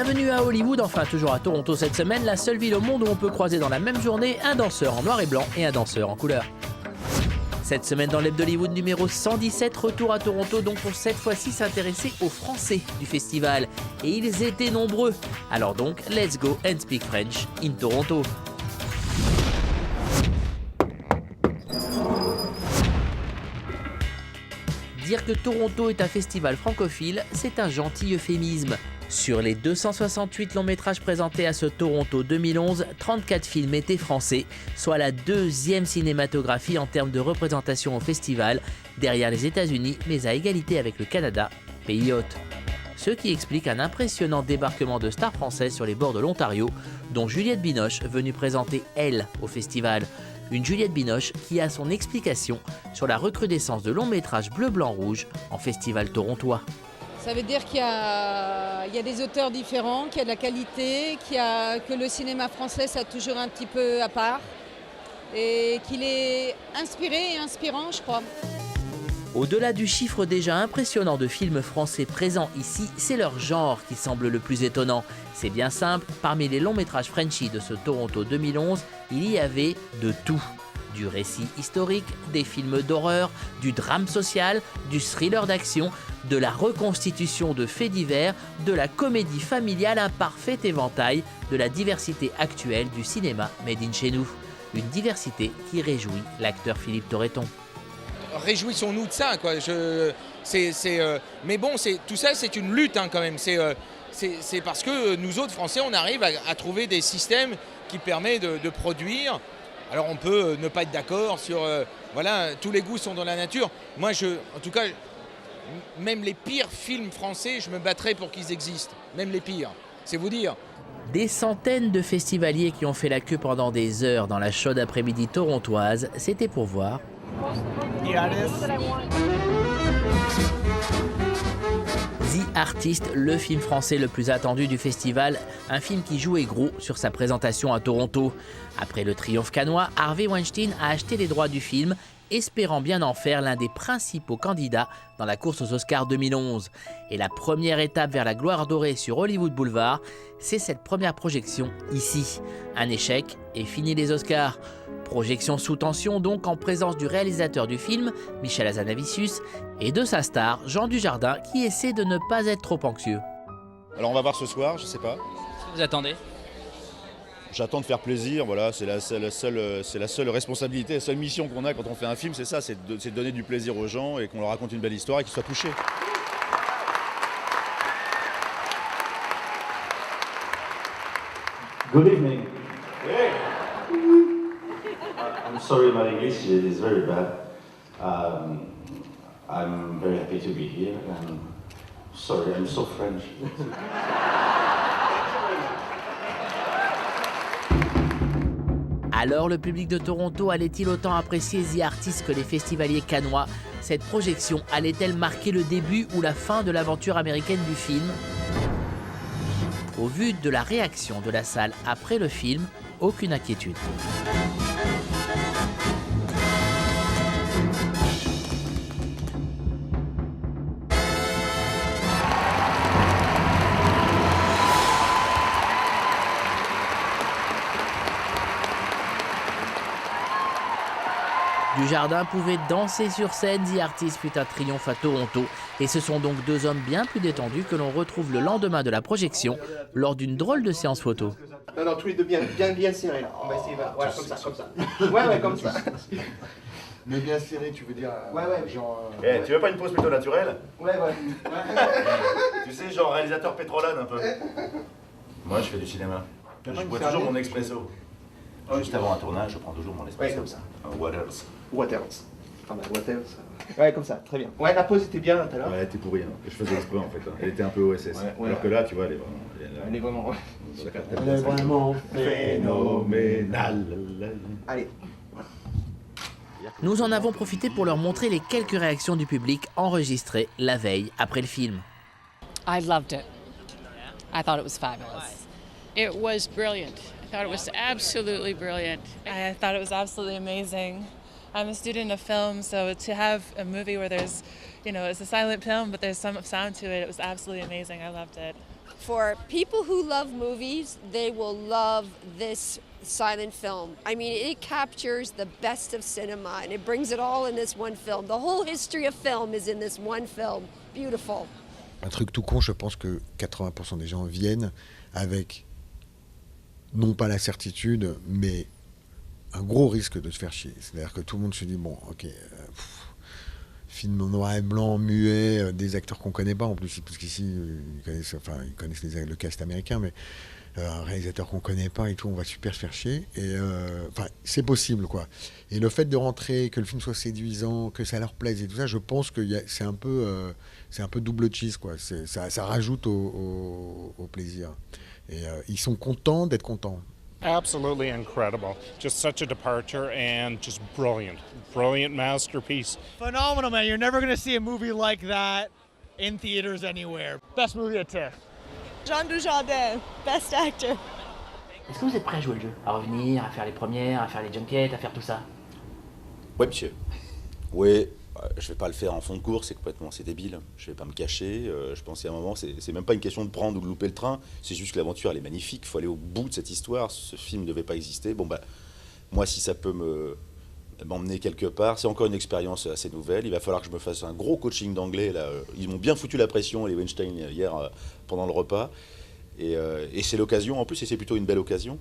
Bienvenue à Hollywood, enfin toujours à Toronto cette semaine, la seule ville au monde où on peut croiser dans la même journée un danseur en noir et blanc et un danseur en couleur. Cette semaine dans l'Hebdo Hollywood numéro 117, retour à Toronto donc pour cette fois-ci s'intéresser aux Français du festival. Et ils étaient nombreux. Alors donc, let's go and speak French in Toronto. Dire que Toronto est un festival francophile, c'est un gentil euphémisme. Sur les 268 longs métrages présentés à ce Toronto 2011, 34 films étaient français, soit la deuxième cinématographie en termes de représentation au festival, derrière les États-Unis, mais à égalité avec le Canada, pays hôte. Ce qui explique un impressionnant débarquement de stars françaises sur les bords de l'Ontario, dont Juliette Binoche, venue présenter Elle au festival. Une Juliette Binoche qui a son explication sur la recrudescence de longs métrages bleu, blanc, rouge en festival torontois. Ça veut dire qu'il y a des auteurs différents, qu'il y a de la qualité, que le cinéma français c'est toujours un petit peu à part et qu'il est inspiré et inspirant, je crois. Au-delà du chiffre déjà impressionnant de films français présents ici, c'est leur genre qui semble le plus étonnant. C'est bien simple, parmi les longs métrages Frenchy de ce Toronto 2011, il y avait de tout. Du récit historique, des films d'horreur, du drame social, du thriller d'action, de la reconstitution de faits divers, de la comédie familiale, un parfait éventail de la diversité actuelle du cinéma made in chez nous. Une diversité qui réjouit l'acteur Philippe Torreton. Réjouissons-nous de ça, quoi. Mais bon, tout ça, c'est une lutte quand même. C'est parce que nous autres Français, on arrive à trouver des systèmes qui permettent de produire. Alors on peut ne pas être d'accord sur... voilà, tous les goûts sont dans la nature. Moi, en tout cas, même les pires films français, je me battrais pour qu'ils existent. Même les pires, c'est vous dire. Des centaines de festivaliers qui ont fait la queue pendant des heures dans la chaude après-midi torontoise, c'était pour voir... The Artist, le film français le plus attendu du festival, un film qui jouait gros sur sa présentation à Toronto. Après le triomphe cannois, Harvey Weinstein a acheté les droits du film, espérant bien en faire l'un des principaux candidats dans la course aux Oscars 2011. Et la première étape vers la gloire dorée sur Hollywood Boulevard, c'est cette première projection ici. Un échec et fini les Oscars. Projection sous tension donc en présence du réalisateur du film, Michel Hazanavicius, et de sa star, Jean Dujardin, qui essaie de ne pas être trop anxieux. Alors on va voir ce soir, je sais pas. Qu'est-ce que vous attendez ? J'attends de faire plaisir, voilà, c'est la seule responsabilité, la seule mission qu'on a quand on fait un film, c'est ça, c'est de donner du plaisir aux gens et qu'on leur raconte une belle histoire et qu'ils soient touchés. Good evening. Hey. I'm sorry, my English is very bad. I'm very happy to be here, and sorry, I'm so French. Alors le public de Toronto allait-il autant apprécier The Artist que les festivaliers cannois ? Cette projection allait-elle marquer le début ou la fin de l'aventure américaine du film ? Au vu de la réaction de la salle après le film, aucune inquiétude. Dujardin pouvait danser sur scène, The Artist fut un triomphe à Toronto. Et ce sont donc deux hommes bien plus détendus que l'on retrouve le lendemain de la projection, lors d'une drôle de séance photo. Non, tous les deux bien serrés là. On va essayer, voilà, comme ça. Ouais, comme ça. Mais bien serré, tu veux dire Ouais, genre... Tu veux pas une pause plutôt naturelle ? Ouais. Tu sais, genre réalisateur pétrolane un peu. Moi, je fais du cinéma. Je bois toujours mon expresso. Juste avant un tournage, je prends toujours mon espresso. Ouais, comme ça. Waters. Enfin, Waters. Ouais, comme ça, très bien. Ouais, la pause était bien là tout à l'heure. Ouais, elle était pourrie, hein. Je faisais exprès en fait. Elle était un peu OSS. Ouais. Alors que là, tu vois, elle est vraiment... Elle est vraiment phénoménale. Allez. Nous en avons profité pour leur montrer les quelques réactions du public enregistrées la veille après le film. I loved it. I thought it was fabulous. It was brilliant. I thought it was absolutely brilliant. I thought it was absolutely amazing. I'm a student of film, so to have a movie where there's, it's a silent film, but there's some sound to it, it was absolutely amazing. I loved it. For people who love movies, they will love this silent film. I mean, it captures the best of cinema and it brings it all in this one film. The whole history of film is in this one film. Beautiful. Un truc tout con, je pense que 80% des gens viennent avec non pas la certitude, mais un gros risque de se faire chier. C'est-à-dire que tout le monde se dit, bon, ok, film en noir et blanc, muet, des acteurs qu'on connaît pas en plus, parce qu'ici, ils connaissent le cast américain, mais un réalisateur qu'on connaît pas et tout, on va super se faire chier. Et c'est possible, quoi. Et le fait de rentrer, que le film soit séduisant, que ça leur plaise et tout ça, je pense que c'est un peu double cheese, quoi. Ça rajoute au plaisir. Et ils sont contents d'être contents. Absolutely incredible. Just such a departure and just brilliant. Brilliant masterpiece. Phenomenal, man. You're never going to see a movie like that in theaters anywhere. Best movie at TIFF. Jean Dujardin, best actor. Est-ce que vous êtes prêt à jouer le jeu? À revenir, à faire les premières, à faire les junkets, à faire tout ça? Oui, monsieur. Oui, je vais pas le faire en fond de course, c'est débile. Je vais pas me cacher. Je pense qu'à un moment, c'est même pas une question de prendre ou de louper le train. C'est juste que l'aventure, elle est magnifique. Il faut aller au bout de cette histoire. Ce film ne devait pas exister. Bon, moi, si ça peut m'emmener quelque part, c'est encore une expérience assez nouvelle. Il va falloir que je me fasse un gros coaching d'anglais. Là, ils m'ont bien foutu la pression, les Weinstein, hier, pendant le repas. Et c'est l'occasion, en plus, et c'est plutôt une belle occasion.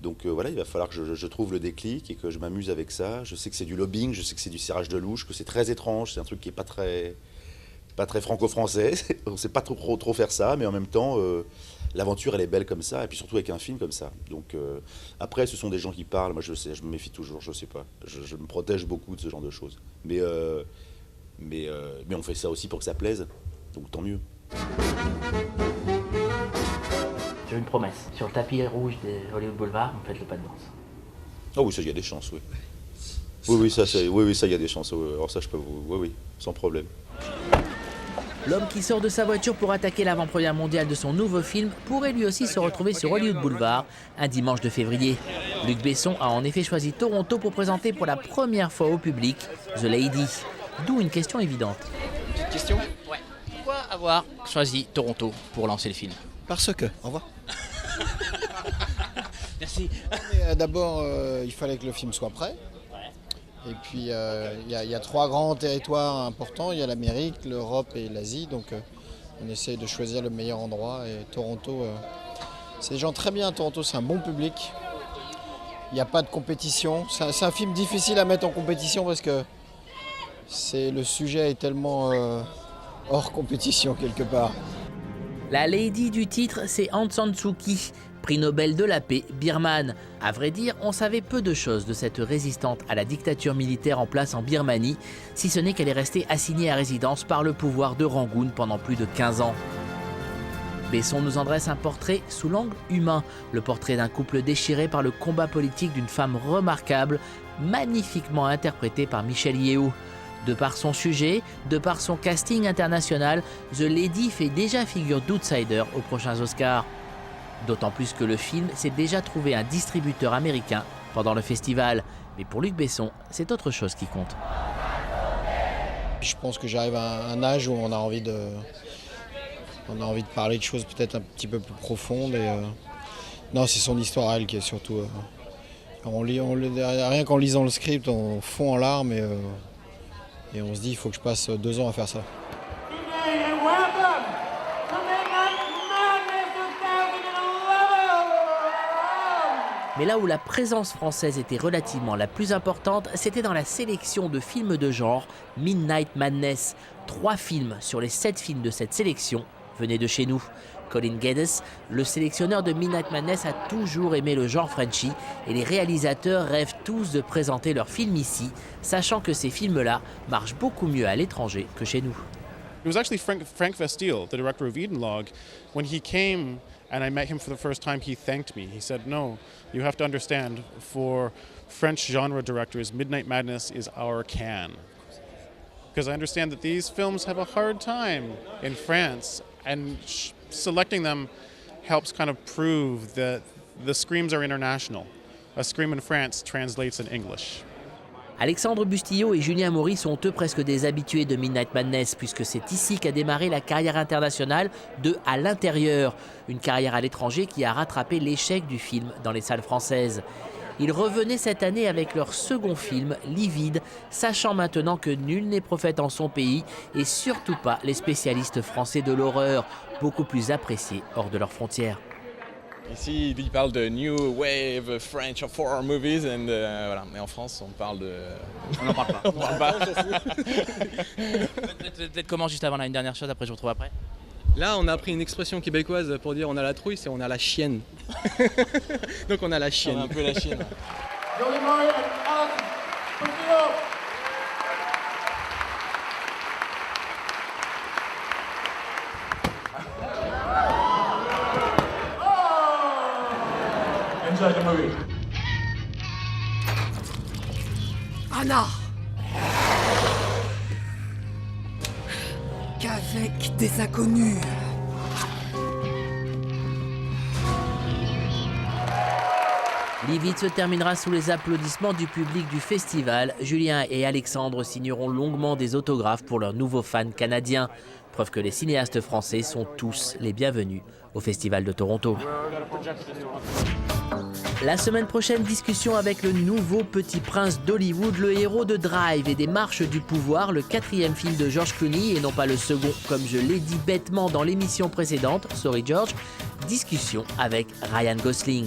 Donc voilà, il va falloir que je trouve le déclic et que je m'amuse avec ça. Je sais que c'est du lobbying, je sais que c'est du cirage de louche, que c'est très étrange, c'est un truc qui est pas très franco-français. On ne sait pas trop faire ça, mais en même temps, l'aventure, elle est belle comme ça, et puis surtout avec un film comme ça. Donc après, ce sont des gens qui parlent, moi je sais, je me méfie toujours, je sais pas. Je me protège beaucoup de ce genre de choses. Mais on fait ça aussi pour que ça plaise, donc tant mieux. J'ai une promesse. Sur le tapis rouge de Hollywood Boulevard, vous faites le pas de danse. Oh oui, ça, il y a des chances, oui. Oui, ça, il y a des chances. Alors ça, je peux vous... Oui, sans problème. L'homme qui sort de sa voiture pour attaquer l'avant-première mondiale de son nouveau film pourrait lui aussi se retrouver sur Hollywood Boulevard un dimanche de février. Luc Besson a en effet choisi Toronto pour présenter pour la première fois au public The Lady. D'où une question évidente. Petite question ? Ouais. Pourquoi avoir choisi Toronto pour lancer le film ? Parce que, au revoir. Merci. D'abord, il fallait que le film soit prêt. Et puis, il y a 3 grands territoires importants. Il y a l'Amérique, l'Europe et l'Asie. Donc, on essaie de choisir le meilleur endroit. Et Toronto, c'est des gens très bien. Toronto, c'est un bon public. Il n'y a pas de compétition. C'est un film difficile à mettre en compétition parce que le sujet est tellement hors compétition quelque part. La lady du titre, c'est Aung San Suu Kyi, prix Nobel de la paix birmane. À vrai dire, on savait peu de choses de cette résistante à la dictature militaire en place en Birmanie, si ce n'est qu'elle est restée assignée à résidence par le pouvoir de Rangoon pendant plus de 15 ans. Besson nous en dresse un portrait sous l'angle humain, le portrait d'un couple déchiré par le combat politique d'une femme remarquable, magnifiquement interprétée par Michelle Yeoh. De par son sujet, de par son casting international, The Lady fait déjà figure d'outsider aux prochains Oscars. D'autant plus que le film s'est déjà trouvé un distributeur américain pendant le festival. Mais pour Luc Besson, c'est autre chose qui compte. Je pense que j'arrive à un âge où on a envie de parler de choses peut-être un petit peu plus profondes. Non, c'est son histoire à elle qui est surtout... rien qu'en lisant le script, on fond en larmes et on se dit, il faut que je passe 2 ans à faire ça. Mais là où la présence française était relativement la plus importante, c'était dans la sélection de films de genre Midnight Madness. 3 films sur les 7 films de cette sélection venaient de chez nous. Colin Geddes, le sélectionneur de Midnight Madness, a toujours aimé le genre Frenchy et les réalisateurs rêvent tous de présenter leurs films ici, sachant que ces films-là marchent beaucoup mieux à l'étranger que chez nous. It was actually Frank Vestille, the director of Edenlog. When he came and I met him for the first time, he thanked me. He said, "No, you have to understand, for French genre directors, Midnight Madness is our Cannes. Because I understand that these films have a hard time in France, and selecting them helps kind of prove that the screams are international. A scream in France translates in English." Alexandre Bustillo et Julien Maury sont eux presque des habitués de Midnight Madness, puisque c'est ici qu'a démarré la carrière internationale de À l'intérieur, une carrière à l'étranger qui a rattrapé l'échec du film dans les salles françaises. Ils revenaient cette année avec leur second film, Livide, sachant maintenant que nul n'est prophète en son pays et surtout pas les spécialistes français de l'horreur, beaucoup plus appréciés hors de leurs frontières. Ici, ils parlent de New Wave French horror movies, et voilà. Mais en France, on parle de... On n'en parle pas. On parle pas. Peut-être comment juste avant là, une dernière chose, après je vous retrouve après. Là, on a appris une expression québécoise pour dire on a la trouille, c'est on a la chienne. Donc on a la chienne. On a un peu la chienne. Enjoy the movie. Anna, qu'avec des inconnus. Livide se terminera sous les applaudissements du public du festival. Julien et Alexandre signeront longuement des autographes pour leurs nouveaux fans canadiens. Preuve que les cinéastes français sont tous les bienvenus au Festival de Toronto. La semaine prochaine, discussion avec le nouveau Petit Prince d'Hollywood, le héros de Drive et des Marches du Pouvoir, le 4e film de George Clooney et non pas le second, comme je l'ai dit bêtement dans l'émission précédente, sorry George. Discussion avec Ryan Gosling.